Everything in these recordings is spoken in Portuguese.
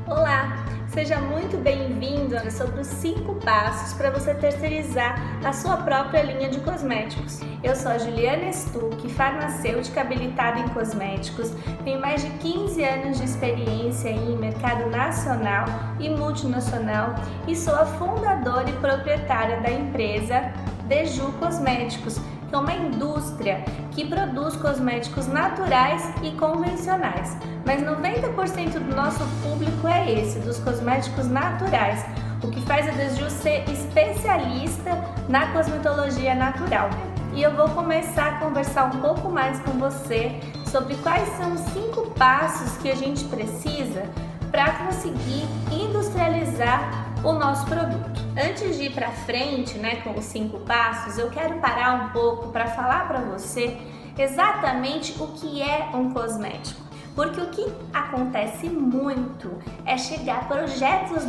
Olá, seja muito bem-vindo sobre os 5 passos para você terceirizar a sua própria linha de cosméticos. Eu sou a Juliana Stuck, farmacêutica habilitada em cosméticos, tenho mais de 15 anos de experiência em mercado nacional e multinacional e sou a fundadora e proprietária da empresa Deju Cosméticos, que é uma indústria que produz cosméticos naturais e convencionais. Mas 90% do nosso público é esse, dos cosméticos naturais, o que faz a Deju ser especialista na cosmetologia natural. E eu vou começar a conversar um pouco mais com você sobre quais são os 5 passos que a gente precisa para conseguir industrializar o nosso produto. Antes de ir para frente, com os 5 passos, eu quero parar um pouco para falar para você exatamente o que é um cosmético. Porque o que acontece muito é chegar projetos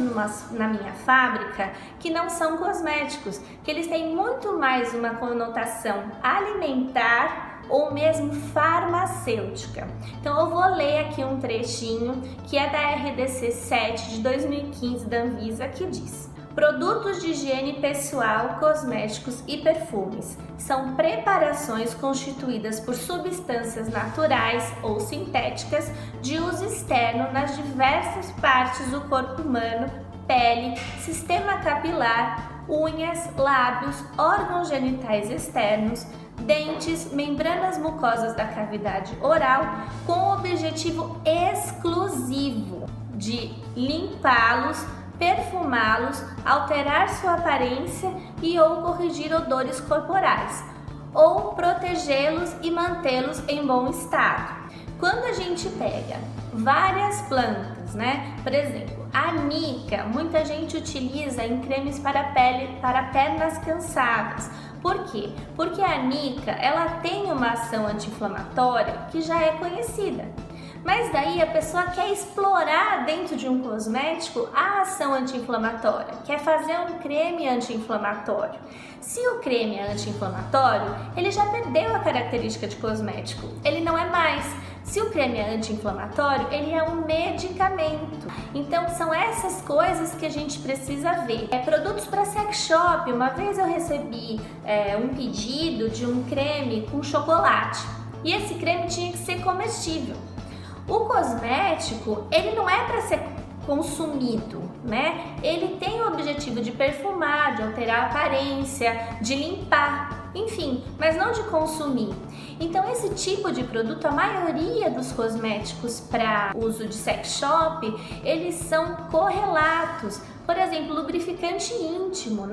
na minha fábrica que não são cosméticos, que eles têm muito mais uma conotação alimentar ou mesmo farmacêutica. Então eu vou ler aqui um trechinho que é da RDC 7 de 2015 da Anvisa, que diz: produtos de higiene pessoal, cosméticos e perfumes são preparações constituídas por substâncias naturais ou sintéticas de uso externo nas diversas partes do corpo humano, pele, sistema capilar, unhas, lábios, órgãos genitais externos, dentes, membranas mucosas da cavidade oral, com o objetivo exclusivo de limpá-los, perfumá-los, alterar sua aparência e ou corrigir odores corporais, ou protegê-los e mantê-los em bom estado. Quando a gente pega várias plantas, por exemplo, a nica, muita gente utiliza em cremes para pele, para pernas cansadas. Por quê? Porque a nica, ela tem uma ação anti-inflamatória que já é conhecida. Mas daí a pessoa quer explorar dentro de um cosmético a ação anti-inflamatória, quer fazer um creme anti-inflamatório. Se o creme é anti-inflamatório, ele já perdeu a característica de cosmético, ele não é mais. Se o creme é anti-inflamatório, ele é um medicamento. Então são essas coisas que a gente precisa ver. Produtos para sex shop. Uma vez eu recebi um pedido de um creme com chocolate e esse creme tinha que ser comestível. O cosmético, ele não é para ser consumido, Ele tem o objetivo de perfumar, de alterar a aparência, de limpar, enfim, mas não de consumir. Então esse tipo de produto, a maioria dos cosméticos para uso de sex shop, eles são correlatos. Por exemplo, lubrificante íntimo,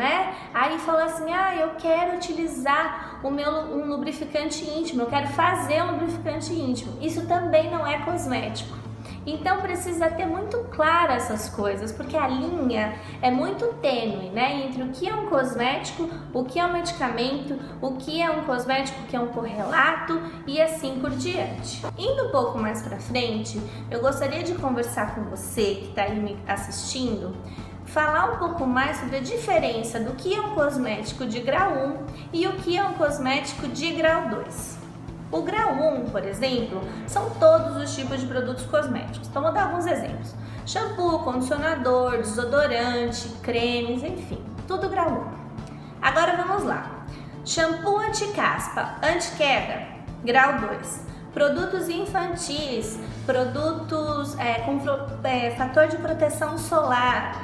Aí fala assim, eu quero utilizar um lubrificante íntimo, eu quero fazer um lubrificante íntimo. Isso também não é cosmético. Então precisa ter muito claro essas coisas, porque a linha é muito tênue, entre o que é um cosmético, o que é um medicamento, o que é um cosmético, o que é um correlato e assim por diante. Indo um pouco mais para frente, eu gostaria de conversar com você que está aí me assistindo, falar um pouco mais sobre a diferença do que é um cosmético de grau 1 e o que é um cosmético de grau 2. O grau 1, por exemplo, são todos os tipos de produtos cosméticos. Então, vou dar alguns exemplos. Shampoo, condicionador, desodorante, cremes, enfim, tudo grau 1. Agora vamos lá. Shampoo anti-caspa, anti-queda, grau 2. Produtos infantis, produtos com fator de proteção solar,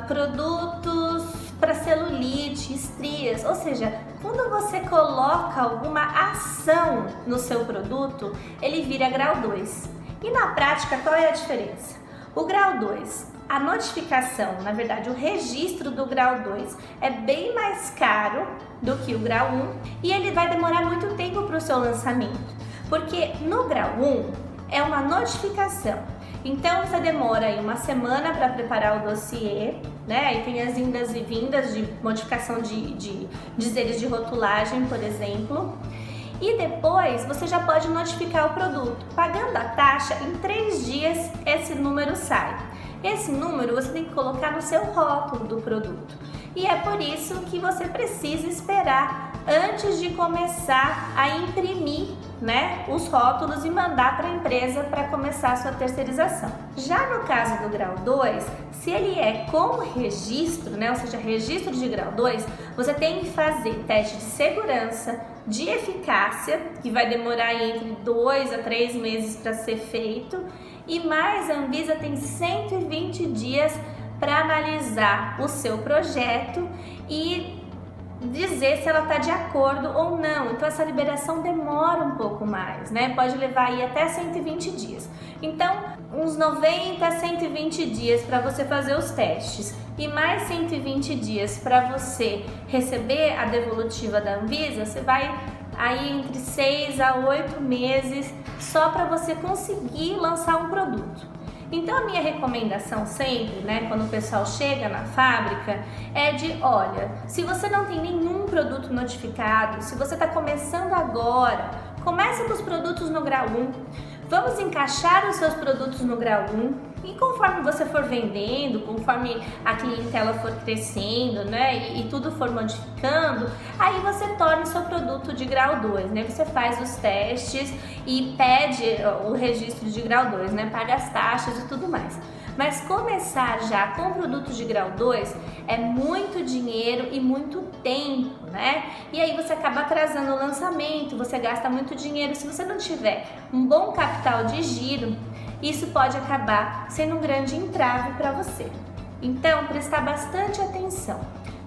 produtos para celulite, estrias, ou seja, quando você coloca alguma ação no seu produto, ele vira grau 2. E na prática, qual é a diferença? O grau 2, a notificação, na verdade, o registro do grau 2 é bem mais caro do que o grau 1 e ele vai demorar muito tempo para o seu lançamento, porque no grau 1 é uma notificação. Então você demora aí uma semana para preparar o dossiê, Aí tem as indas e vindas de modificação de dizeres de rotulagem, por exemplo. E depois você já pode notificar o produto. Pagando a taxa, em 3 dias esse número sai. Esse número você tem que colocar no seu rótulo do produto. E é por isso que você precisa esperar antes de começar a imprimir né, os rótulos e mandar para a empresa para começar a sua terceirização. Já no caso do grau 2, se ele é com registro, né, ou seja, registro de grau 2, você tem que fazer teste de segurança, de eficácia, que vai demorar entre 2 a 3 meses para ser feito, e mais a Anvisa tem 120 dias para analisar o seu projeto e dizer se ela está de acordo ou não. Então essa liberação demora um pouco mais, né? Pode levar aí até 120 dias. Então, uns 90 a 120 dias para você fazer os testes e mais 120 dias para você receber a devolutiva da Anvisa, você vai aí entre 6 a 8 meses só para você conseguir lançar um produto. Então a minha recomendação sempre, né, quando o pessoal chega na fábrica, é de, olha, se você não tem nenhum produto notificado, se você está começando agora, comece com os produtos no grau 1, vamos encaixar os seus produtos no grau 1 e conforme você for vendendo, conforme a clientela for crescendo, né, e tudo for modificando, aí você torna o seu produto de grau 2, né, você faz os testes e pede o registro de grau 2, né, paga as taxas e tudo mais. Mas começar já com produtos de grau 2 é muito dinheiro e muito tempo, né? E aí você acaba atrasando o lançamento, você gasta muito dinheiro. Se você não tiver um bom capital de giro, isso pode acabar sendo um grande entrave para você. Então, prestar bastante atenção.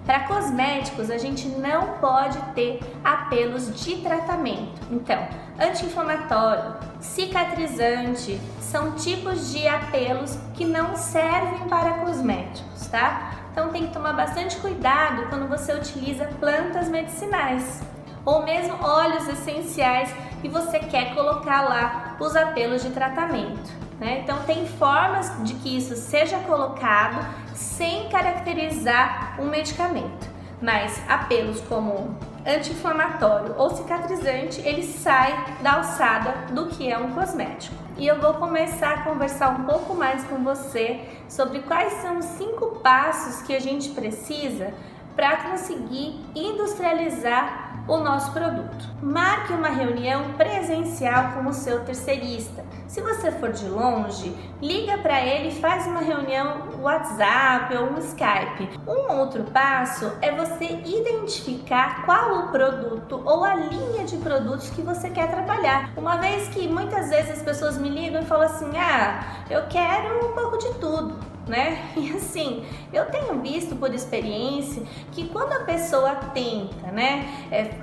Para cosméticos, a gente não pode ter apelos de tratamento. Então, anti-inflamatório, cicatrizante, são tipos de apelos que não servem para cosméticos, tá? Então tem que tomar bastante cuidado quando você utiliza plantas medicinais ou mesmo óleos essenciais e você quer colocar lá os apelos de tratamento, né? Então tem formas de que isso seja colocado sem caracterizar um medicamento, mas apelos como anti-inflamatório ou cicatrizante, ele sai da alçada do que é um cosmético. E eu vou começar a conversar um pouco mais com você sobre quais são os 5 passos que a gente precisa para conseguir industrializar o nosso produto. Marque uma reunião presencial com o seu terceirista. Se você for de longe, liga para ele e faz uma reunião WhatsApp ou um Skype. Um outro passo é você identificar qual o produto ou a linha de produtos que você quer trabalhar. Uma vez que muitas vezes as pessoas me ligam e falam assim, eu quero um pouco de tudo, né? E assim, eu tenho visto por experiência que quando a pessoa tenta, né,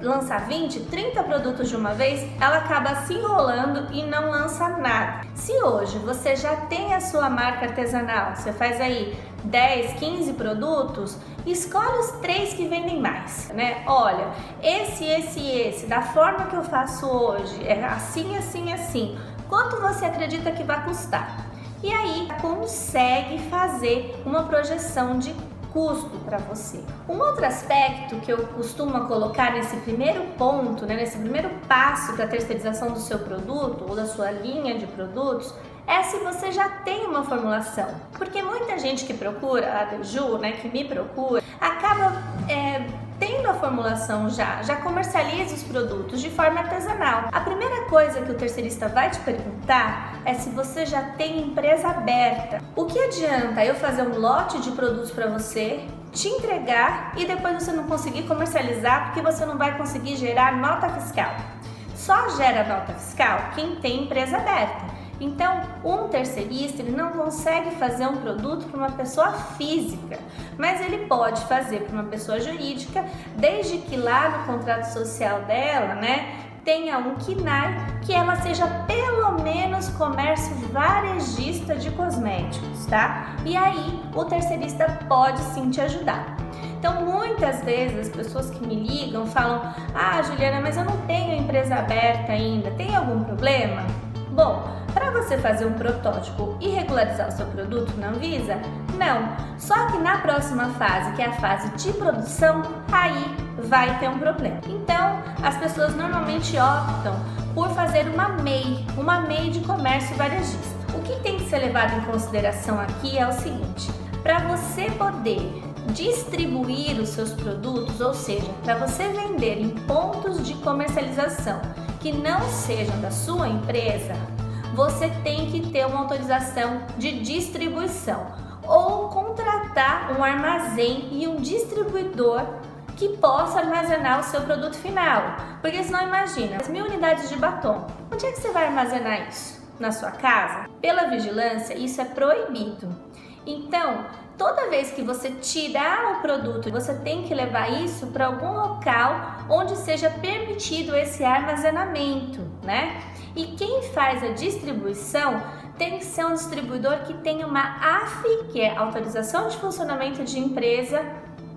lançar 20, 30 produtos de uma vez, ela acaba se enrolando e não lança nada. Se hoje você já tem a sua marca artesanal, você faz aí 10, 15 produtos, escolhe os 3 que vendem mais, né? Olha, esse, da forma que eu faço hoje, é assim, assim, assim. Quanto você acredita que vai custar? E aí consegue fazer uma projeção de custo para você. Um outro aspecto que eu costumo colocar nesse primeiro ponto, né, nesse primeiro passo da terceirização do seu produto ou da sua linha de produtos, é se você já tem uma formulação. Porque muita gente que procura a Beju, né, que me procura, acaba tendo a formulação já comercializa os produtos de forma artesanal. A primeira coisa que o terceirista vai te perguntar é se você já tem empresa aberta. O que adianta eu fazer um lote de produtos para você, te entregar e depois você não conseguir comercializar porque você não vai conseguir gerar nota fiscal? Só gera nota fiscal quem tem empresa aberta. Então, um terceirista ele não consegue fazer um produto para uma pessoa física, mas ele pode fazer para uma pessoa jurídica, desde que lá no contrato social dela, né, tenha um KNAI, que ela seja pelo menos comércio varejista de cosméticos, tá? E aí o terceirista pode sim te ajudar. Então, muitas vezes as pessoas que me ligam falam: Juliana, mas eu não tenho empresa aberta ainda, tem algum problema? Bom, para você fazer um protótipo e regularizar o seu produto na Anvisa, não. Só que na próxima fase, que é a fase de produção, aí vai ter um problema. Então, as pessoas normalmente optam por fazer uma MEI de comércio varejista. O que tem que ser levado em consideração aqui é o seguinte: para você poder distribuir os seus produtos, ou seja, para você vender em pontos de comercialização que não sejam da sua empresa, você tem que ter uma autorização de distribuição ou contratar um armazém e um distribuidor que possa armazenar o seu produto final. Porque senão imagina, as 1000 unidades de batom, onde é que você vai armazenar isso? Na sua casa? Pela vigilância, isso é proibido. Então, toda vez que você tirar o produto, você tem que levar isso para algum local onde seja permitido esse armazenamento, né? E quem faz a distribuição tem que ser um distribuidor que tenha uma AF, que é Autorização de Funcionamento de Empresa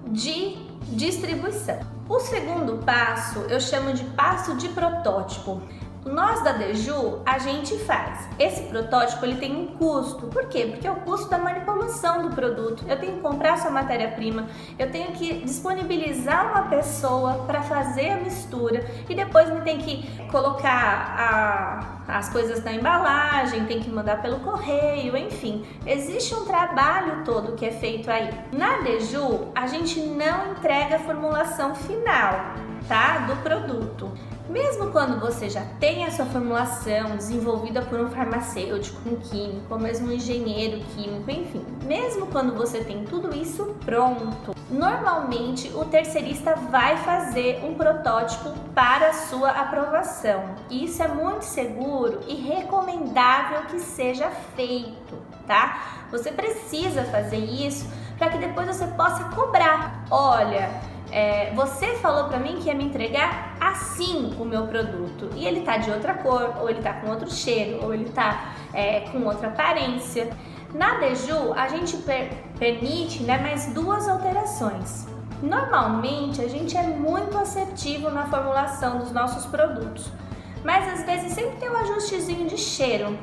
de Distribuição. O segundo passo eu chamo de passo de protótipo. Nós da Deju, a gente faz. Esse protótipo ele tem um custo. Por quê? Porque é o custo da manipulação do produto. Eu tenho que comprar sua matéria-prima, eu tenho que disponibilizar uma pessoa para fazer a mistura e depois me tem que colocar as coisas na embalagem, tem que mandar pelo correio, enfim. Existe um trabalho todo que é feito aí. Na Deju, a gente não entrega a formulação final, tá? Do produto. Mesmo quando você já tem a sua formulação desenvolvida por um farmacêutico, um químico, ou mesmo um engenheiro químico, enfim, mesmo quando você tem tudo isso pronto, normalmente o terceirista vai fazer um protótipo para a sua aprovação. E isso é muito seguro e recomendável que seja feito, tá? Você precisa fazer isso para que depois você possa cobrar. Olha, você falou para mim que ia me entregar assim o meu produto e ele tá de outra cor, ou ele tá com outro cheiro, ou ele tá com outra aparência. Na Deju a gente permite, né, mais 2 alterações. Normalmente a gente é muito assertivo na formulação dos nossos produtos, mas às vezes sempre tem um ajustezinho de cheiro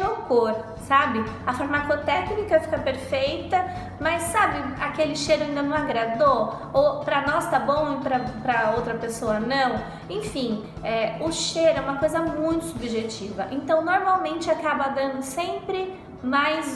ou cor, sabe? A farmacotécnica fica perfeita, mas sabe, aquele cheiro ainda não agradou? Ou para nós tá bom e para outra pessoa não? Enfim, o cheiro é uma coisa muito subjetiva, então normalmente acaba dando sempre mais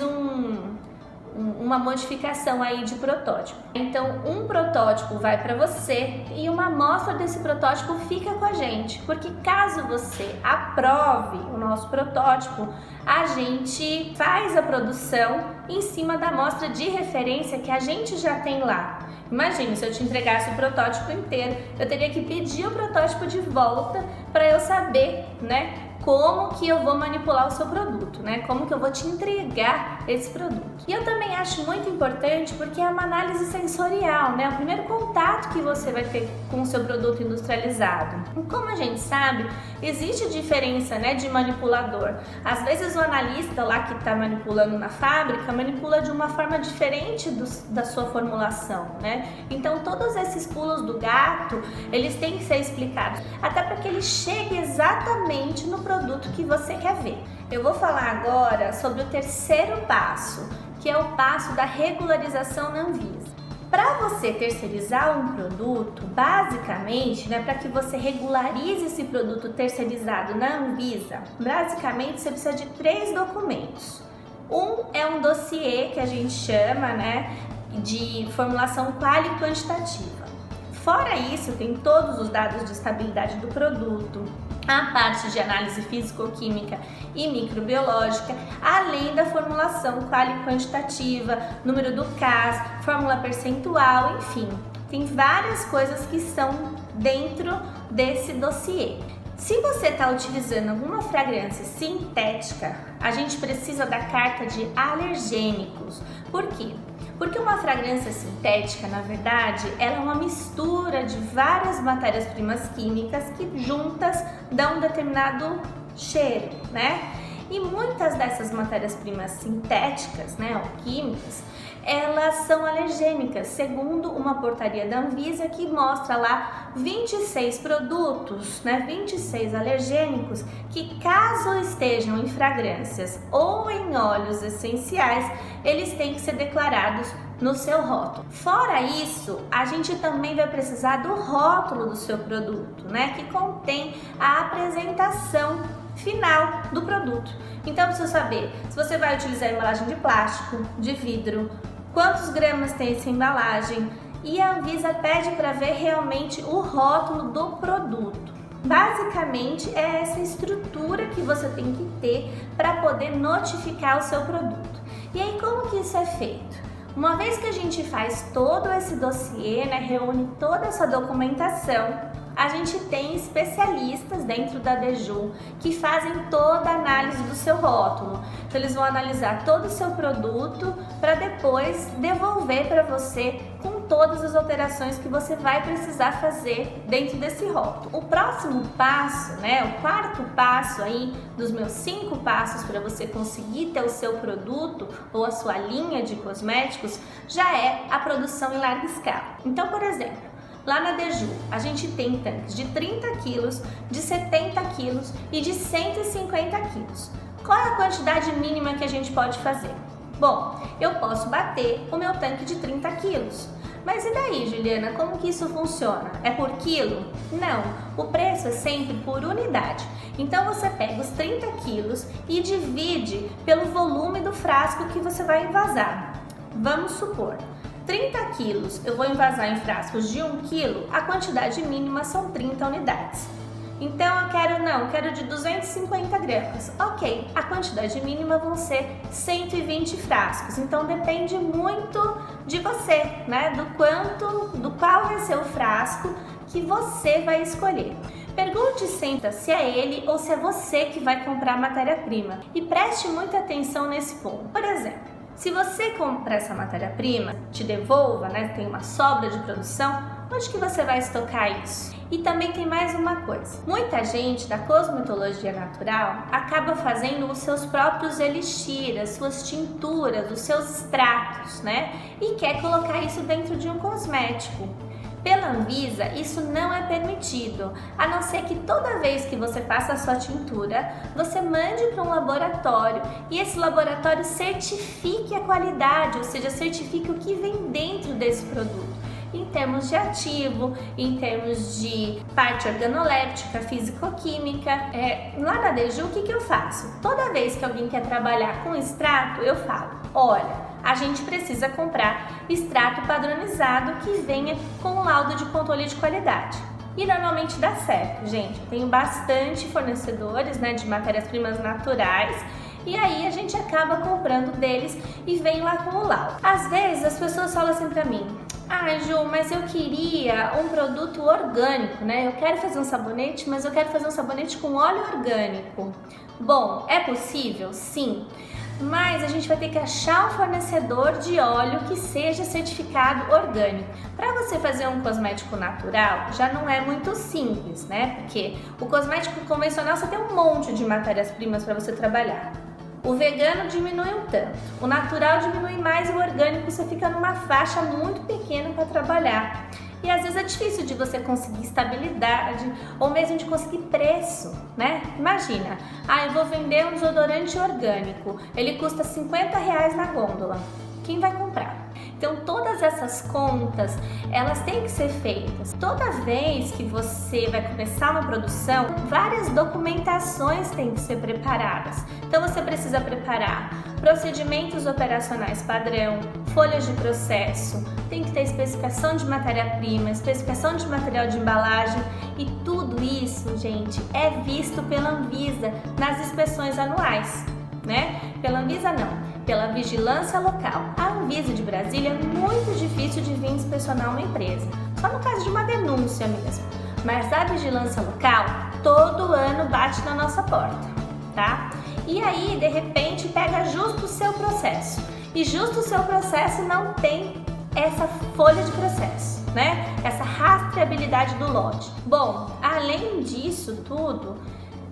uma modificação aí de protótipo. Então, um protótipo vai para você e uma amostra desse protótipo fica com a gente, porque caso você aprove o nosso protótipo, a gente faz a produção em cima da amostra de referência que a gente já tem lá. Imagine, se eu te entregasse o protótipo inteiro, eu teria que pedir o protótipo de volta para eu saber, né, como que eu vou manipular o seu produto, né? Como que eu vou te entregar esse produto. E eu também acho muito importante porque é uma análise sensorial, né? O primeiro contato que você vai ter com o seu produto industrializado. E como a gente sabe, existe diferença, né, de manipulador. Às vezes o analista lá que está manipulando na fábrica manipula de uma forma diferente da sua formulação, né? Então todos esses pulos do gato, eles têm que ser explicados, até para que ele chegue exatamente no produto que você quer ver. Eu vou falar agora sobre o terceiro passo, que é o passo da regularização na Anvisa. Para você terceirizar um produto, basicamente, né, para que você regularize esse produto terceirizado na Anvisa, basicamente você precisa de 3 documentos. Um é um dossiê que a gente chama, né, de formulação quali quantitativa. Fora isso, tem todos os dados de estabilidade do produto, a parte de análise físico-química e microbiológica, além da formulação quali-quantitativa, número do CAS, fórmula percentual, enfim. Tem várias coisas que estão dentro desse dossiê. Se você está utilizando alguma fragrância sintética, a gente precisa da carta de alergênicos. Por quê? Porque uma fragrância sintética, na verdade, ela é uma mistura de várias matérias-primas químicas que juntas dão um determinado cheiro, né? E muitas dessas matérias-primas sintéticas, né, ou químicas, elas são alergênicas, segundo uma portaria da Anvisa que mostra lá 26 produtos, né, 26 alergênicos que, caso estejam em fragrâncias ou em óleos essenciais, eles têm que ser declarados no seu rótulo. Fora isso, a gente também vai precisar do rótulo do seu produto, né, que contém a apresentação final do produto. Então, precisa saber se você vai utilizar embalagem de plástico, de vidro, quantos gramas tem essa embalagem, e a Anvisa pede para ver realmente o rótulo do produto. Basicamente é essa estrutura que você tem que ter para poder notificar o seu produto. E aí como que isso é feito? Uma vez que a gente faz todo esse dossiê, né, reúne toda essa documentação, a gente tem especialistas dentro da Deju que fazem toda a análise do seu rótulo. Então eles vão analisar todo o seu produto para depois devolver para você com todas as alterações que você vai precisar fazer dentro desse rótulo. O próximo passo, né, o quarto passo aí dos meus 5 passos para você conseguir ter o seu produto ou a sua linha de cosméticos já é a produção em larga escala. Então, por exemplo, lá na Deju, a gente tem tanques de 30 quilos, de 70 quilos e de 150 quilos. Qual é a quantidade mínima que a gente pode fazer? Bom, eu posso bater o meu tanque de 30 quilos. Mas e daí, Juliana, como que isso funciona? É por quilo? Não, o preço é sempre por unidade. Então você pega os 30 quilos e divide pelo volume do frasco que você vai envasar. Vamos supor, 30 quilos eu vou envasar em frascos de 1 quilo, a quantidade mínima são 30 unidades. Então eu quero de 250 gramas. Ok, a quantidade mínima vão ser 120 frascos. Então depende muito de você, né? Do qual vai ser o frasco que você vai escolher. Pergunte sempre se é ele ou se é você que vai comprar a matéria-prima. E preste muita atenção nesse ponto. Por exemplo, se você comprar essa matéria-prima, te devolva, né? Tem uma sobra de produção, onde que você vai estocar isso? E também tem mais uma coisa. Muita gente da cosmetologia natural acaba fazendo os seus próprios elixir, as suas tinturas, os seus extratos, né? E quer colocar isso dentro de um cosmético. Pela Anvisa, isso não é permitido, a não ser que toda vez que você faça a sua tintura, você mande para um laboratório e esse laboratório certifique a qualidade, ou seja, certifique o que vem dentro desse produto. Em termos de ativo, em termos de parte organoléptica, físico-química. Lá na Deju, o que eu faço? Toda vez que alguém quer trabalhar com extrato, eu falo, olha, a gente precisa comprar extrato padronizado que venha com um laudo de controle de qualidade. E normalmente dá certo, gente. Eu tenho bastante fornecedores, né, de matérias-primas naturais. E aí a gente acaba comprando deles e vem lá com o laudo. Às vezes as pessoas falam assim pra mim, Ju, mas eu queria um produto orgânico, né? Eu quero fazer um sabonete, mas eu quero fazer um sabonete com óleo orgânico. Bom, é possível? Sim. Mas a gente vai ter que achar um fornecedor de óleo que seja certificado orgânico. Para você fazer um cosmético natural, já não é muito simples, né? Porque o cosmético convencional você tem um monte de matérias-primas para você trabalhar. O vegano diminui um tanto, o natural diminui mais e o orgânico você fica numa faixa muito pequena para trabalhar. E às vezes é difícil de você conseguir estabilidade ou mesmo de conseguir preço, né? Imagina, eu vou vender um desodorante orgânico, ele custa R$50 na gôndola. Quem vai comprar? Então todas essas contas, elas têm que ser feitas. Toda vez que você vai começar uma produção, várias documentações têm que ser preparadas. Então você precisa preparar procedimentos operacionais padrão, folhas de processo, tem que ter especificação de matéria-prima, especificação de material de embalagem e tudo isso, gente, é visto pela Anvisa nas inspeções anuais, né? Pela Anvisa não, pela vigilância local. A Anvisa de Brasília é muito difícil de vir inspecionar uma empresa, só no caso de uma denúncia mesmo. Mas a vigilância local todo ano bate na nossa porta, tá? E aí, de repente, pega justo o seu processo. E justo o seu processo não tem essa folha de processo, né? Essa rastreabilidade do lote. Bom, além disso tudo,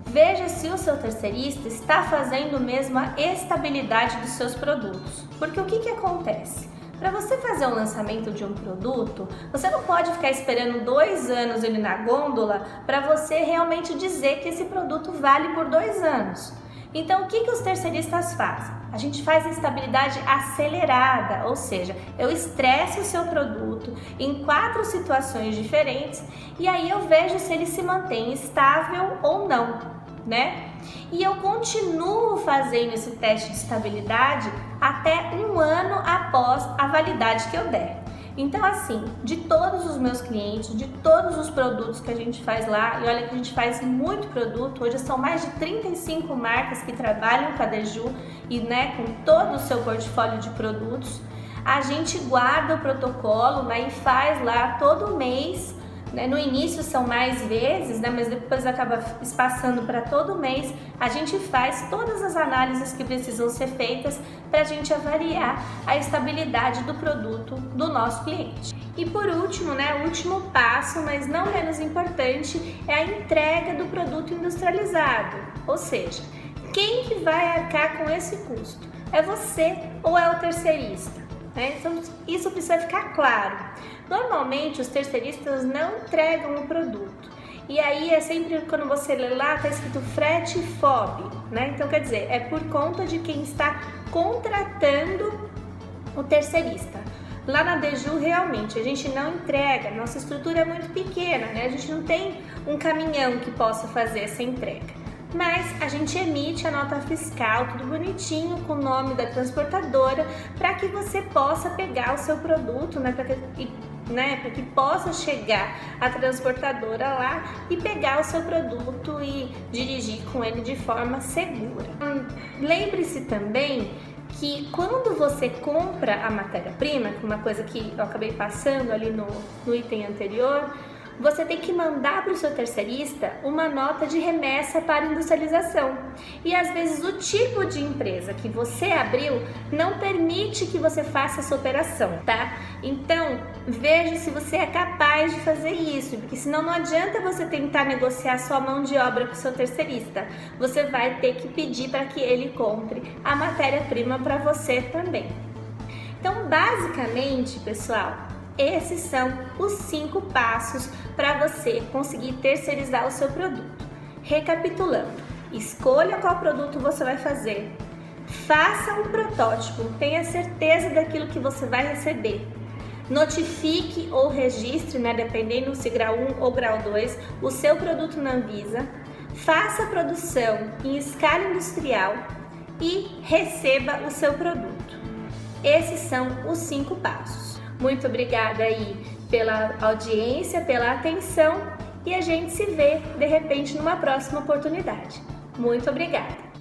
veja se o seu terceirista está fazendo mesmo a estabilidade dos seus produtos. Porque o que acontece? Para você fazer o lançamento de um produto, você não pode ficar esperando 2 anos ele na gôndola para você realmente dizer que esse produto vale por 2 anos. Então, o que os terceiristas fazem? A gente faz a estabilidade acelerada, ou seja, eu estresso o seu produto em 4 situações diferentes e aí eu vejo se ele se mantém estável ou não, né? E eu continuo fazendo esse teste de estabilidade até 1 ano após a validade que eu der. Então assim, de todos os meus clientes, de todos os produtos que a gente faz lá, e olha que a gente faz muito produto, hoje são mais de 35 marcas que trabalham com a Deju e com todo o seu portfólio de produtos, a gente guarda o protocolo e faz lá todo mês. No início são mais vezes, mas depois acaba espaçando para todo mês. A gente faz todas as análises que precisam ser feitas para a gente avaliar a estabilidade do produto do nosso cliente. E por último, o último passo, mas não menos importante, é a entrega do produto industrializado. Ou seja, quem que vai arcar com esse custo? É você ou é o terceirista? Então, isso precisa ficar claro. Normalmente os terceiristas não entregam o produto. E aí é sempre quando você lê lá, está escrito frete FOB, Então quer dizer, é por conta de quem está contratando o terceirista. Lá na Deju realmente a gente não entrega, nossa estrutura é muito pequena, A gente não tem um caminhão que possa fazer essa entrega. Mas a gente emite a nota fiscal, tudo bonitinho, com o nome da transportadora, para que você possa pegar o seu produto, para que possa chegar a transportadora lá e pegar o seu produto e dirigir com ele de forma segura. Lembre-se também que quando você compra a matéria-prima, uma coisa que eu acabei passando ali no item anterior, você tem que mandar para o seu terceirista uma nota de remessa para industrialização. E às vezes o tipo de empresa que você abriu não permite que você faça essa operação, tá? Então, veja se você é capaz de fazer isso, porque senão não adianta você tentar negociar sua mão de obra com o seu terceirista. Você vai ter que pedir para que ele compre a matéria-prima para você também. Então, basicamente, pessoal, esses são os 5 passos para você conseguir terceirizar o seu produto. Recapitulando, escolha qual produto você vai fazer, faça um protótipo, tenha certeza daquilo que você vai receber, notifique ou registre, dependendo se grau 1 ou grau 2, o seu produto na Anvisa, faça a produção em escala industrial e receba o seu produto. Esses são os 5 passos. Muito obrigada aí pela audiência, pela atenção e a gente se vê de repente numa próxima oportunidade. Muito obrigada!